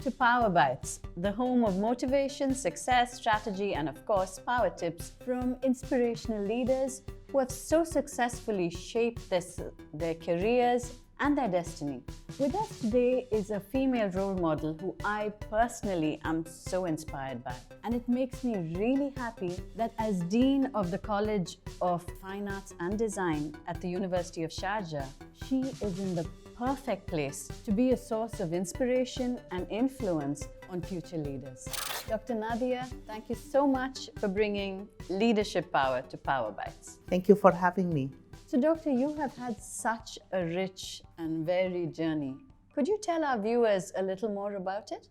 to PowerBytes, the home of motivation, success, strategy, and of course, power tips from inspirational leaders who have so successfully shaped their careers and their destiny. With us today is a female role model who I personally am so inspired by. And it makes me really happy that as Dean of the College of Fine Arts and Design at the University of Sharjah, she is in the perfect place to be a source of inspiration and influence on future leaders. Dr. Nadia, thank you so much for bringing leadership power to PowerBytes. Thank you for having me. So, Doctor, you have had such a rich and varied journey. Could you tell our viewers a little more about it?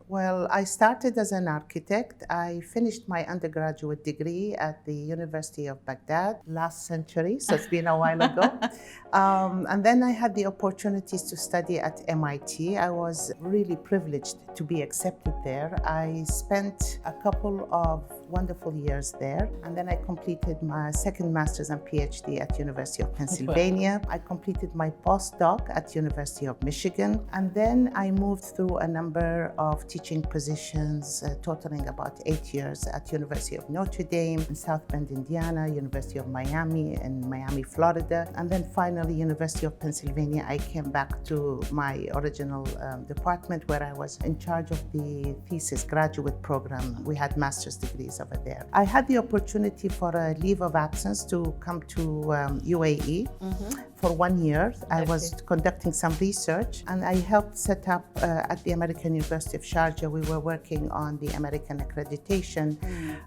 Well, I started as an architect. I finished my undergraduate degree at the University of Baghdad last century, so it's been a while ago. And then I had the opportunities to study at MIT. I was really privileged to be accepted there. I spent a couple of wonderful years there, and then I completed my second master's and PhD at University of Pennsylvania. I completed my postdoc at University of Michigan, and then I moved through a number of teaching positions, totaling about 8 years at University of Notre Dame in South Bend, Indiana, University of Miami in Miami, Florida, and then finally University of Pennsylvania. I came back to my original department where I was in charge of the thesis graduate program. We had master's degrees over there. I had the opportunity for a leave of absence to come to UAE for 1 year. I was conducting some research, and I helped set up at the American University of Sharjah. We were working on the American accreditation,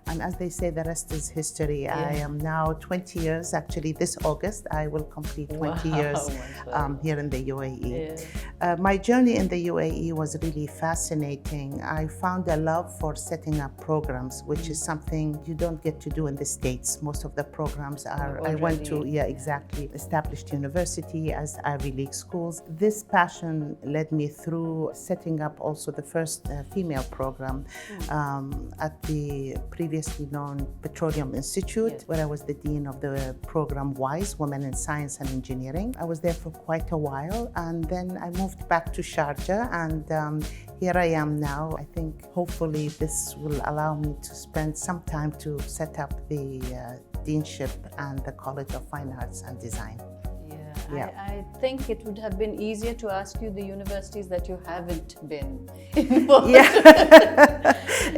and as they say, the rest is history. I am now 20 years, actually this August I will complete 20 years here in the UAE. My journey in the UAE was really fascinating. I found a love for setting up programs, which is something you don't get to do in the States. Most of the programs are, I went to, exactly, established university as Ivy League schools. This passion led me through setting up also the first female program at the previously known Petroleum Institute, where I was the dean of the program WISE, Women in Science and Engineering. I was there for quite a while, and then I moved back to Sharjah, and here I am now. I think hopefully this will allow me to spend some time to set up the deanship and the College of Fine Arts and Design. I think it would have been easier to ask you the universities that you haven't been involved.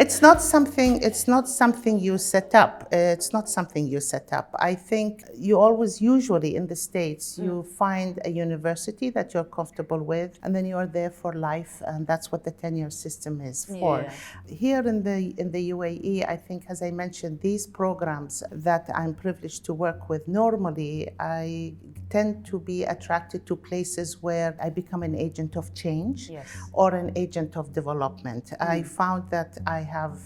It's not something you set up. It's not something you set up. I think you always, usually in the States, you find a university that you're comfortable with, and then you are there for life, and that's what the tenure system is for. Here in the UAE, I think, as I mentioned, these programs that I'm privileged to work with, normally I tend to be attracted to places where I become an agent of change or an agent of development. I found that I have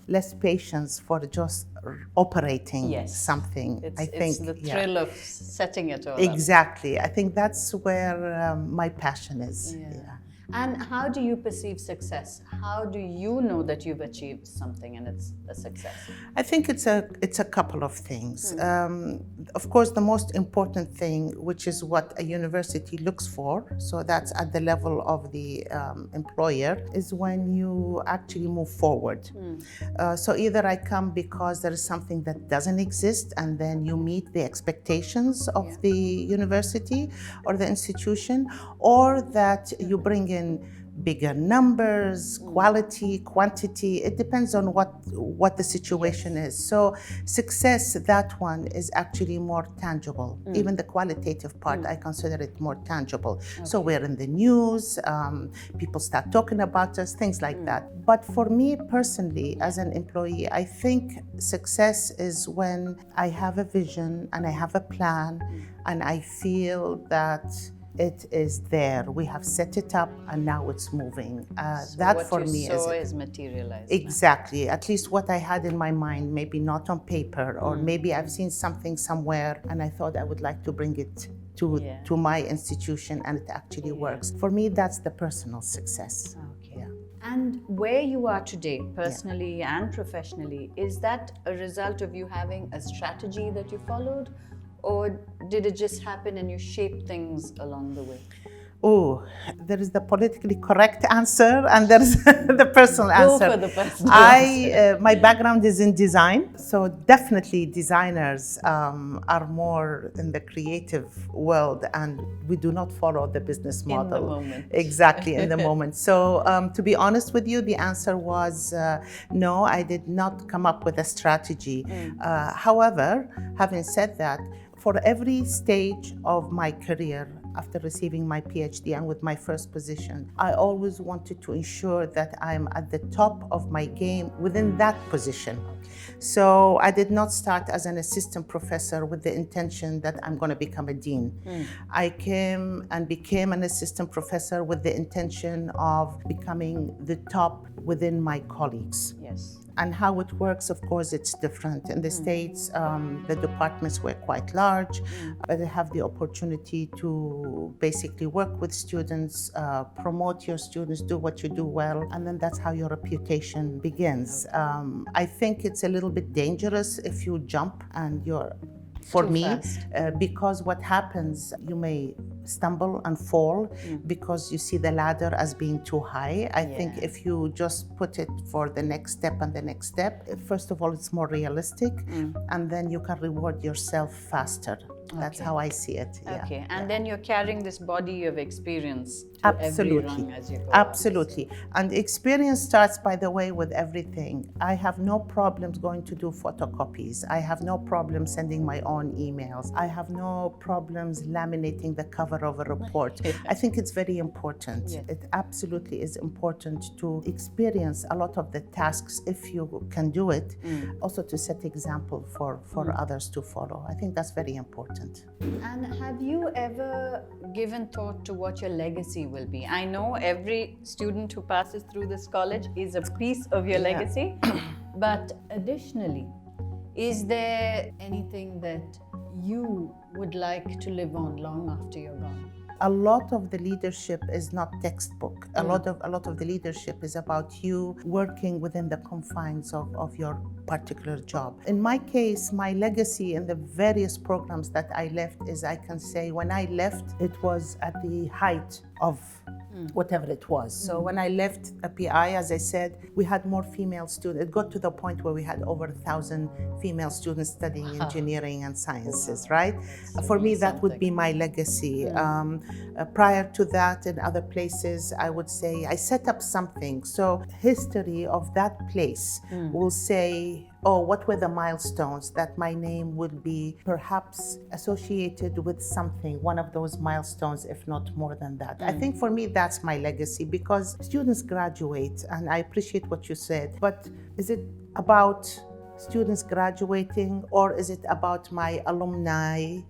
less patience for just operating something. It's the thrill of setting it all up. Exactly. I think that's where my passion is. And how do you perceive success? How do you know that you've achieved something and it's a success? I think it's a couple of things. Of course, the most important thing, which is what a university looks for, so that's at the level of the employer, is when you actually move forward. So either I come because there is something that doesn't exist, and then you meet the expectations of the university or the institution, or that you bring in bigger numbers, quality, quantity. It depends on what the situation is. So success, that one is actually more tangible. Even the qualitative part, I consider it more tangible. So we're in the news, people start talking about us, things like that. But for me personally, as an employee, I think success is when I have a vision and I have a plan, and I feel that it is there. We have set it up, and now it's moving. So that for me is materialized. Exactly. At least what I had in my mind, maybe not on paper, or maybe I've seen something somewhere, and I thought I would like to bring it to my institution, and it actually works. For me, that's the personal success. And where you are today, personally and professionally, is that a result of you having a strategy that you followed, or did it just happen and you shaped things along the way? Oh, there is the politically correct answer and there's the personal Go answer. for the personal answer. My background is in design, so definitely designers are more in the creative world, and we do not follow the business model. In the moment. Exactly, in the moment. So to be honest with you, the answer was no, I did not come up with a strategy. However, having said that, for every stage of my career, after receiving my PhD and with my first position, I always wanted to ensure that I'm at the top of my game within that position. So I did not start as an assistant professor with the intention that I'm going to become a dean. I came and became an assistant professor with the intention of becoming the top within my colleagues. Yes. And how it works, of course, it's different. In the States, the departments were quite large, but I have the opportunity to basically work with students, promote your students, do what you do well, and then that's how your reputation begins. I think it's a little bit dangerous if you jump and you're for Too me, fast. because what happens, you may stumble and fall because you see the ladder as being too high. I think if you just put it for the next step and the next step, first of all, it's more realistic, and then you can reward yourself faster. That's how I see it. Yeah. Okay, and then you're carrying this body of experience to Absolutely. every rung as you go. Absolutely. And experience starts, by the way, with everything. I have no problems going to do photocopies. I have no problem sending my own emails. I have no problems laminating the cover of a report. I think it's very important. Yeah. It absolutely is important to experience a lot of the tasks if you can do it. Also to set example for others to follow. I think that's very important. And have you ever given thought to what your legacy will be? I know every student who passes through this college is a piece of your legacy, but additionally, is there anything that you would like to live on long after you're gone? A lot of the leadership is not textbook. A lot of the leadership is about you working within the confines of your particular job. In my case, my legacy in the various programs that I left is, I can say, when I left, it was at the height of whatever it was. So when I left a PI, as I said, we had more female students. It got to the point where we had over 1,000 female students studying engineering and sciences, right? For me, that would be my legacy. Prior to that, in other places, I would say I set up something. So history of that place will say, oh, what were the milestones that my name would be perhaps associated with something, one of those milestones, if not more than that. I think for me, that's my legacy, because students graduate, and I appreciate what you said, but is it about students graduating, or is it about my alumni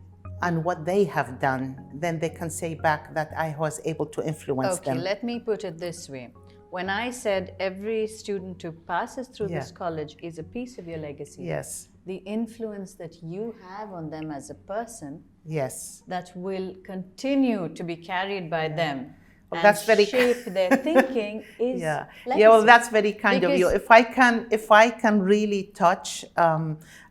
and what they have done? Then they can say back that I was able to influence them. Okay, let me put it this way. When I said every student who passes through this college is a piece of your legacy, Yes. the influence that you have on them as a person, Yes. that will continue to be carried by them and that's very shape their thinking is legacy. Well, that's very kind of you. Because If I can really touch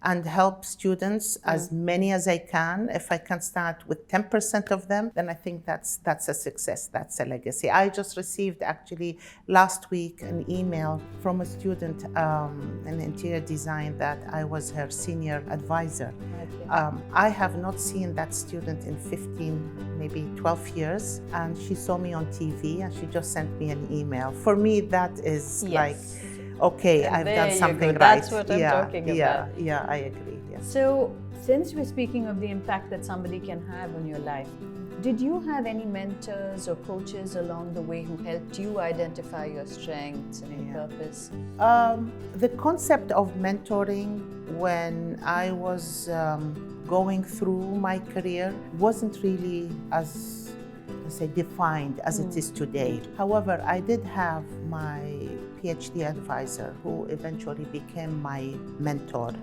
and help students, as many as I can, if I can start with 10% of them, then I think that's a success. That's a legacy. I just received actually last week an email from a student in interior design that I was her senior advisor. I have not seen that student in 15, maybe 12 years, and she saw me on TV and she just sent me an email. For me, that is like, okay, And I've there done you something go. right. That's what I'm talking about. Yeah, I agree. Yeah. So, since we're speaking of the impact that somebody can have on your life, did you have any mentors or coaches along the way who helped you identify your strengths and your purpose? The concept of mentoring when I was going through my career wasn't really as, let's say, defined as it is today. However, I did have my PhD advisor who eventually became my mentor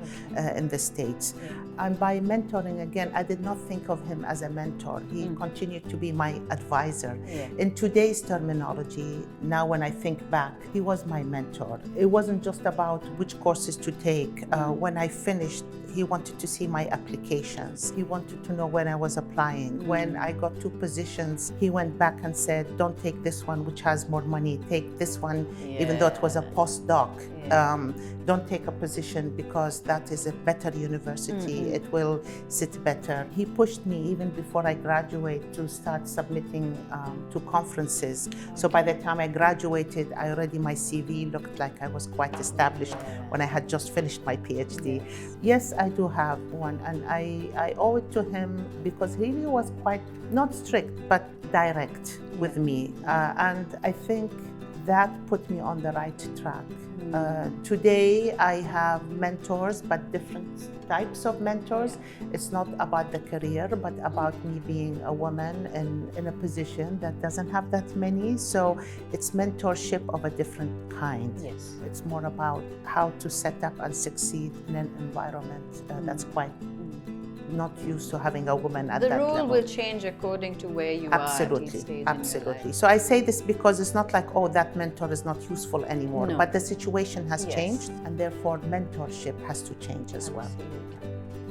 in the States. And by mentoring, again, I did not think of him as a mentor. He continued to be my advisor. In today's terminology, now when I think back, he was my mentor. It wasn't just about which courses to take. When I finished, he wanted to see my applications. He wanted to know when I was applying. When I got 2 positions, he went back and said, don't take this one, which has more money. Take this one, even though it was a postdoc. Don't take a position because that is a better university. It will sit better. He pushed me even before I graduate to start submitting to conferences. So by the time I graduated, my CV looked like I was quite established when I had just finished my PhD. Yes, I do have one, and I owe it to him because he really was quite, not strict, but direct with me. And I think that put me on the right track. Today I have mentors, but different types of mentors. It's not about the career, but about me being a woman in a position that doesn't have that many. So it's mentorship of a different kind. Yes. It's more about how to set up and succeed in an environment that's quite not used to having a woman at that level. The role will change according to where you are at each stage. Absolutely. So I say this because it's not like, oh, that mentor is not useful anymore, but the situation has changed, and therefore mentorship has to change as well.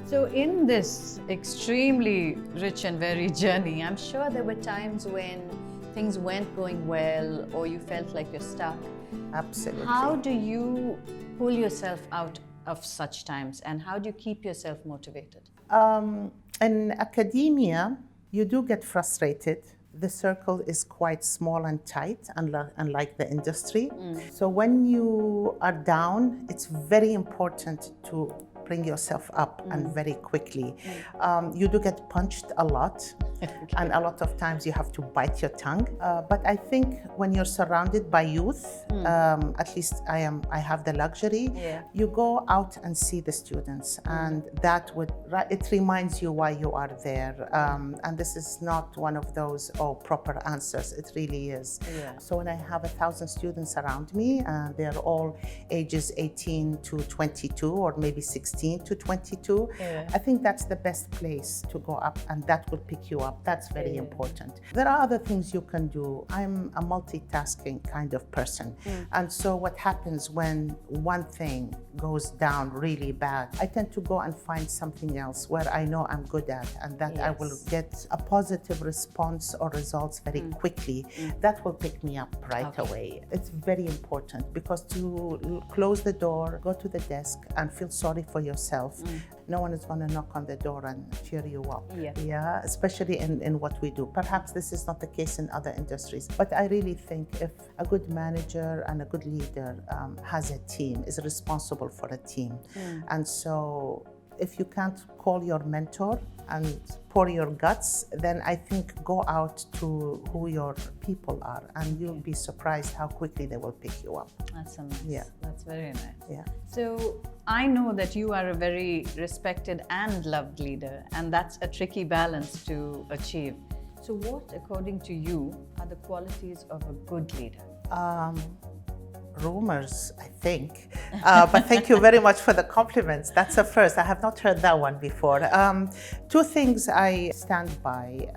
So in this extremely rich and varied journey, I'm sure there were times when things weren't going well or you felt like you're stuck. Absolutely. How do you pull yourself out of such times, and how do you keep yourself motivated? In academia, you do get frustrated. The circle is quite small and tight, unlike the industry. So when you are down, it's very important to bring yourself up and very quickly. You do get punched a lot, and a lot of times you have to bite your tongue. But I think when you're surrounded by youth, at least I have the luxury, you go out and see the students, and it reminds you why you are there. And this is not one of those, proper answers. It really is. So when I have 1,000 students around me, they're all ages 18 to 22 or maybe 16 to 22. I think that's the best place to go up, and that will pick you up. That's very important. There are other things you can do. I'm a multitasking kind of person. And so what happens when one thing goes down really bad, I tend to go and find something else where I know I'm good at, and that I will get a positive response or results very quickly. That will pick me up right away. It's very important, because to close the door, go to the desk and feel sorry for yourself, no one is going to knock on the door and cheer you up. Especially in what we do. Perhaps this is not the case in other industries, but I really think if a good manager and a good leader has a team, is responsible for a team. And so if you can't call your mentor and pour your guts, then I think go out to who your people are, and you'll be surprised how quickly they will pick you up. That's nice. That's very nice. So I know that you are a very respected and loved leader, and that's a tricky balance to achieve. So what, according to you, are the qualities of a good leader? Rumors, I think. But thank you very much for the compliments. That's a first. I have not heard that one before. 2 things I stand by.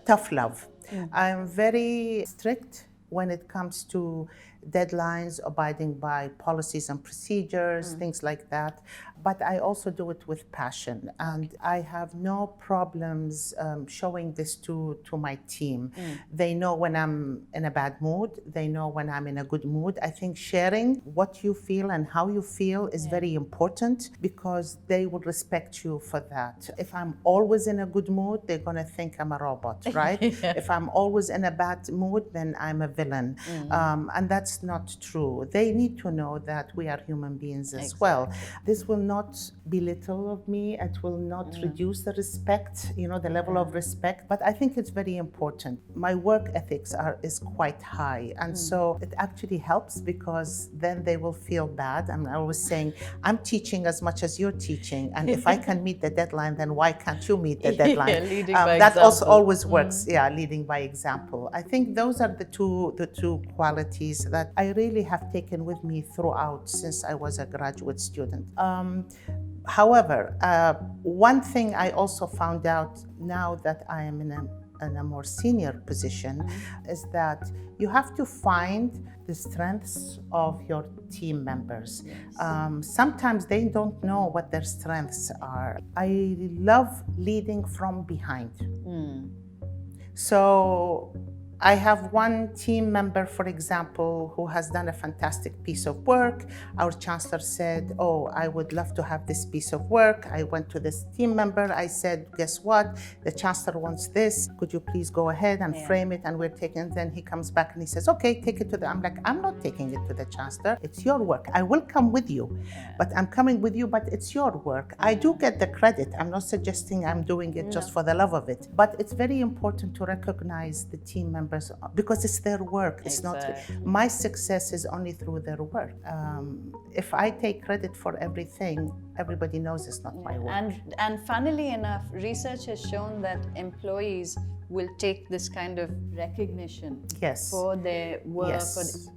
Tough love. I'm very strict when it comes to deadlines, abiding by policies and procedures, things like that. But I also do it with passion, and I have no problems showing this to my team. They know when I'm in a bad mood, they know when I'm in a good mood. I think sharing what you feel and how you feel is very important, because they will respect you for that. If I'm always in a good mood, they're gonna think I'm a robot, right? If I'm always in a bad mood, then I'm a villain. And that's not true. They need to know that we are human beings as well. This will not belittle of me. It will not reduce the respect, the level of respect. But I think it's very important. My work ethics is quite high. And so it actually helps, because then they will feel bad. I'm always saying, I'm teaching as much as you're teaching. And if I can meet the deadline, then why can't you meet the deadline? Leading by that example. also always works. Leading by example. I think those are the two qualities that that I really have taken with me throughout since I was a graduate student. However, one thing I also found out now that I am in a more senior position is that you have to find the strengths of your team members. Sometimes they don't know what their strengths are. I love leading from behind. So I have one team member, for example, who has done a fantastic piece of work. Our chancellor said, oh, I would love to have this piece of work. I went to this team member. I said, guess what? The chancellor wants this. Could you please go ahead and frame it? And we're taking it. Then he comes back and he says, okay, take it to the, I'm like, I'm not taking it to the chancellor. It's your work. I will come with you, but I'm coming with you, but it's your work. I do get the credit. I'm not suggesting I'm doing it just for the love of it, but it's very important to recognize the team members because it's their work. It's not my success is only through their work. If I take credit for everything, everybody knows it's not my work. And funnily enough, research has shown that employees will take this kind of recognition for their work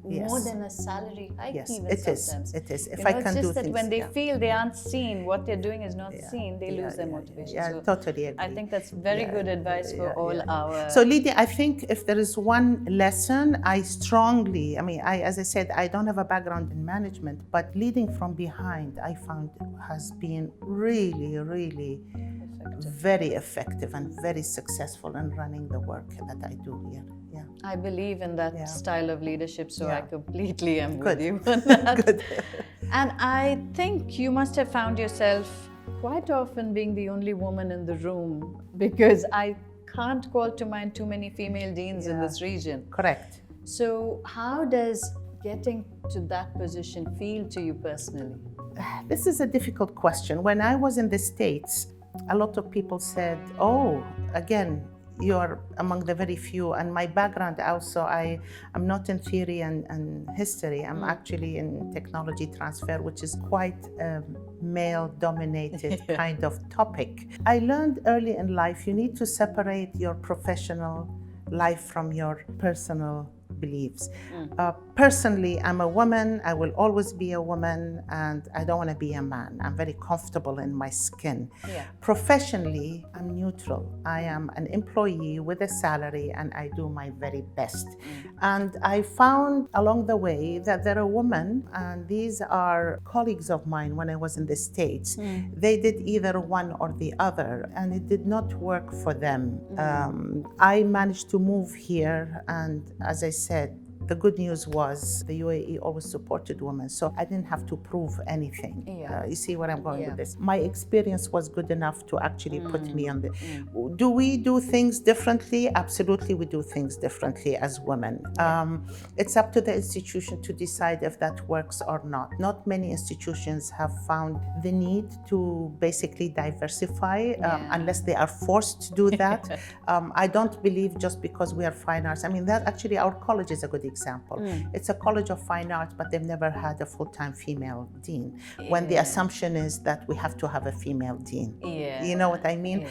more than a salary hike even sometimes. It is. If you know, I can it's do just that things, when they feel they aren't seen, what they're doing is not seen, they lose their motivation. So totally agree. I think that's very good advice for all our... So Lydia, I think if there is one lesson, as I said, I don't have a background in management, but leading from behind, I found has been really, really very effective and very successful in running the work that I do here. I believe in that style of leadership, so I completely am with you on that. Good. And I think you must have found yourself quite often being the only woman in the room, because I can't call to mind too many female deans in this region. Correct. So how does getting to that position feel to you personally? This is a difficult question. When I was in the States, a lot of people said, oh, again, you're among the very few. And my background also, I'm not in theory and history. I'm actually in technology transfer, which is quite a male-dominated kind of topic. I learned early in life, you need to separate your professional life from your personal beliefs. Personally, I'm a woman. I will always be a woman, and I don't want to be a man. I'm very comfortable in my skin. Professionally, I'm neutral. I am an employee with a salary, and I do my very best. And I found along the way that there are women, and these are colleagues of mine when I was in the States. They did either one or the other, and it did not work for them. I managed to move here, and as I said, the good news was the UAE always supported women, so I didn't have to prove anything. You see where I'm going with this? My experience was good enough to actually put me on the... Do we do things differently? Absolutely, we do things differently as women. It's up to the institution to decide if that works or not. Not many institutions have found the need to basically diversify unless they are forced to do that. I don't believe just because we are fine arts. I mean, that actually our college is a good example. It's a college of fine arts, but they've never had a full-time female dean. When the assumption is that we have to have a female dean. You know what I mean?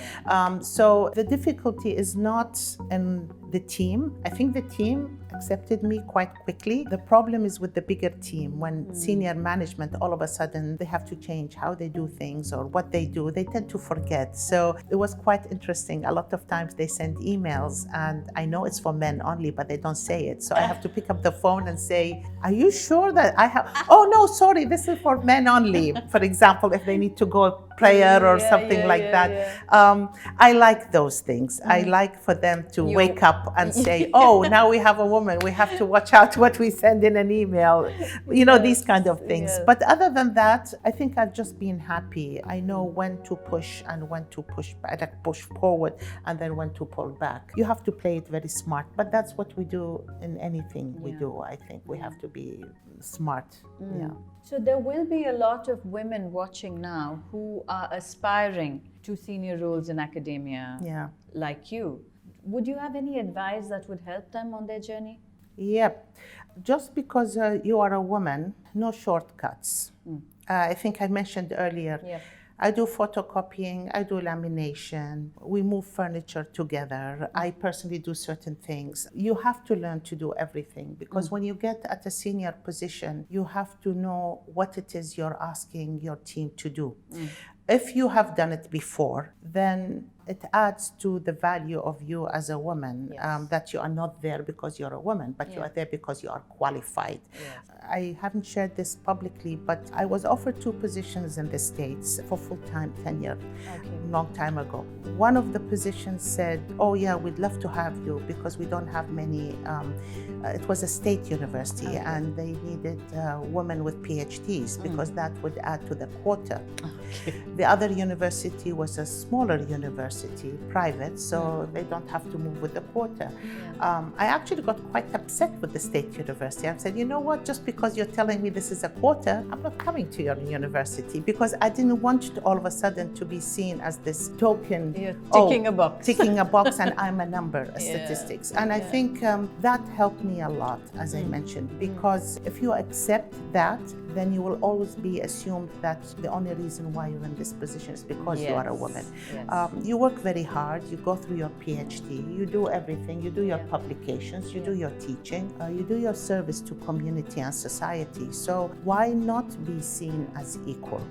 So the difficulty is not in the team. I think the team accepted me quite quickly. The problem is with the bigger team. When senior management, all of a sudden, they have to change how they do things or what they do. They tend to forget. So it was quite interesting. A lot of times they send emails, and I know it's for men only, but they don't say it. So I have to pick up the phone and say, are you sure that I have... Oh, no, sorry, this is for men only. For example, if they need to go prayer or something like that. I like those things. I like for them to wake up and say, oh, now we have a woman. We have to watch out what we send in an email. You know, these kind of things. But other than that, I think I've just been happy. I know when to push and when to push back, like push forward and then when to pull back. You have to play it very smart. But that's what we do in anything we do. I think we have to be smart. So there will be a lot of women watching now who are aspiring to senior roles in academia, like you. Would you have any advice that would help them on their journey? Yep. Just because you are a woman, no shortcuts. I think I mentioned earlier, I do photocopying, I do lamination, we move furniture together. I personally do certain things. You have to learn to do everything because when you get at a senior position, you have to know what it is you're asking your team to do. If you have done it before, then it adds to the value of you as a woman, that you are not there because you're a woman, but you are there because you are qualified. I haven't shared this publicly, but I was offered 2 positions in the States for full-time tenure long time ago. One of the positions said, oh yeah, we'd love to have you because we don't have many, it was a state university and they needed women with PhDs because that would add to the quota. The other university was a smaller university, private, so they don't have to move with the quota. I actually got quite upset with the state university. I said, you know what, just because you're telling me this is a quota, I'm not coming to your university because I didn't want all of a sudden to be seen as this token. You're ticking a box. Ticking a box and I'm a number, a statistics. And I think that helped me a lot, as I mentioned, because if you accept that, then you will always be assumed that the only reason why you're in this position is because you are a woman. You work very hard, you go through your PhD, you do everything, you do your publications, you do your teaching, you do your service to community and society. So why not be seen as equal?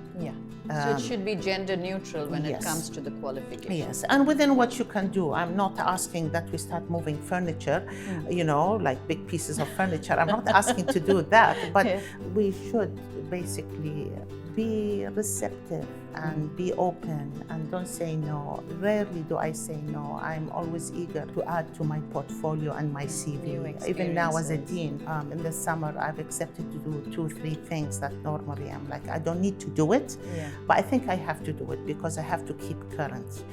So it should be gender neutral when it comes to the qualifications. Yes, and within what you can do. I'm not asking that we start moving furniture, you know, like big pieces of furniture. I'm not asking to do that, but we should basically be receptive and be open and don't say no. Rarely do I say no. I'm always eager to add to my portfolio and my CV. Even now as a dean, in the summer, I've accepted to do 2, 3 things that normally I'm like, I don't need to do it, but I think I have to do it because I have to keep current.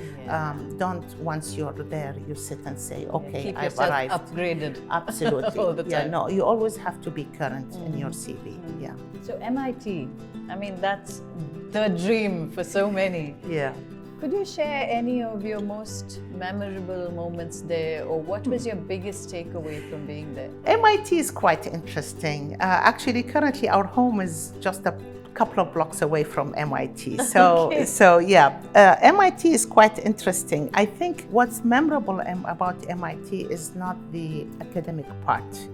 Don't, once you're there, you sit and say, okay, I've arrived. Upgraded. Absolutely. All the time. No, you always have to be current in your CV. So MIT, I mean, that's the dream for so many. Could you share any of your most memorable moments there, or what was your biggest takeaway from being there? MIT is quite interesting. Actually, currently our home is just a couple of blocks away from MIT. So, MIT is quite interesting. I think what's memorable about MIT is not the academic part.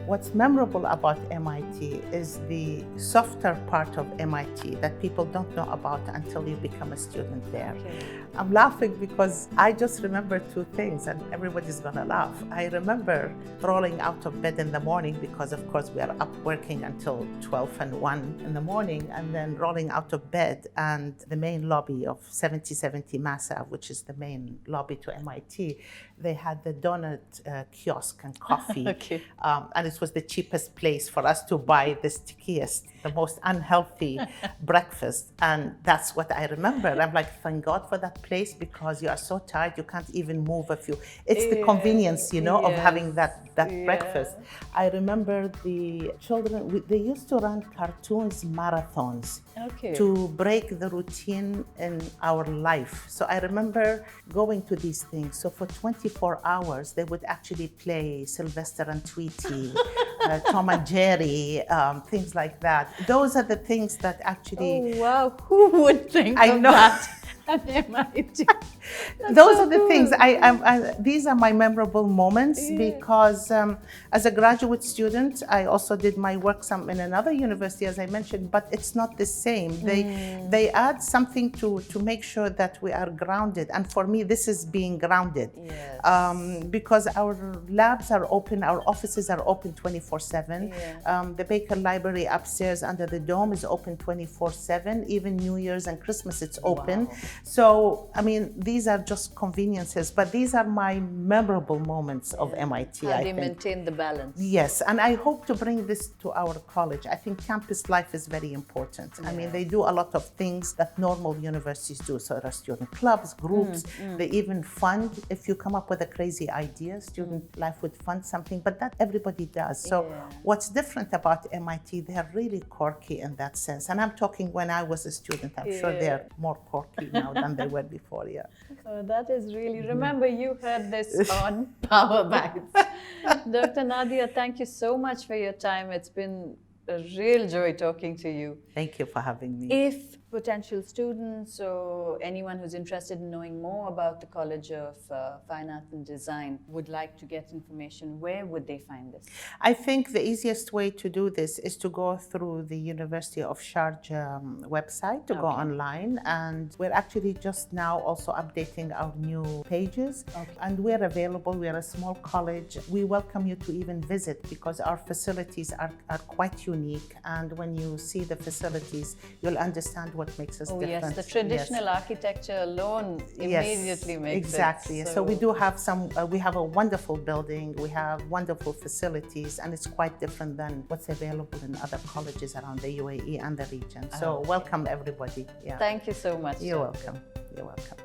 What's memorable about MIT is the softer part of MIT that people don't know about until you become a student there. I'm laughing because I just remember 2 things and everybody's gonna laugh. I remember rolling out of bed in the morning because of course we are up working until 12 and 1 in the morning, and then rolling out of bed and the main lobby of 7070 Massa, which is the main lobby to MIT, they had the donut kiosk and coffee. And it was the cheapest place for us to buy the stickiest, the most unhealthy breakfast. And that's what I remember. I'm like, thank God for that place because you are so tired, you can't even move a few. It's the convenience, you know, of having that breakfast. I remember the children, they used to run cartoons marathons to break the routine in our life. So I remember going to these things. So for 24 hours, they would actually play Sylvester and Tweety, Tom and Jerry, things like that. Those are the things that actually... Oh, wow. Who would think of that? Those are the things. These are my memorable moments because as a graduate student, I also did my work in another university, as I mentioned, but it's not the same. They add something to make sure that we are grounded. And for me, this is being grounded because our labs are open, our offices are open 24/7. The Baker Library upstairs under the dome is open 24/7. Even New Year's and Christmas, it's open. So, I mean, these are just conveniences, but these are my memorable moments of MIT. How do you maintain the balance? Yes, and I hope to bring this to our college. I think campus life is very important. I mean, they do a lot of things that normal universities do. So there are student clubs, groups, they even fund. If you come up with a crazy idea, student life would fund something, but that everybody does. So what's different about MIT, they're really quirky in that sense. And I'm talking when I was a student, I'm sure they're more quirky now than they were before, Oh, that is really, remember you heard this on PowerBytes. Dr. Nadia, thank you so much for your time. It's been a real joy talking to you. Thank you for having me. If potential students or anyone who's interested in knowing more about the College of Fine Art and Design would like to get information, where would they find this? I think the easiest way to do this is to go through the University of Sharjah website, to go online. And we're actually just now also updating our new pages. And we're available. We're a small college. We welcome you to even visit because our facilities are quite unique. And when you see the facilities, you'll understand what makes us different. Yes, the traditional architecture alone immediately makes exactly. it. So we do have we have a wonderful building, we have wonderful facilities, and it's quite different than what's available in other colleges around the UAE and the region. So welcome everybody. Thank you so much. You're welcome. You're welcome.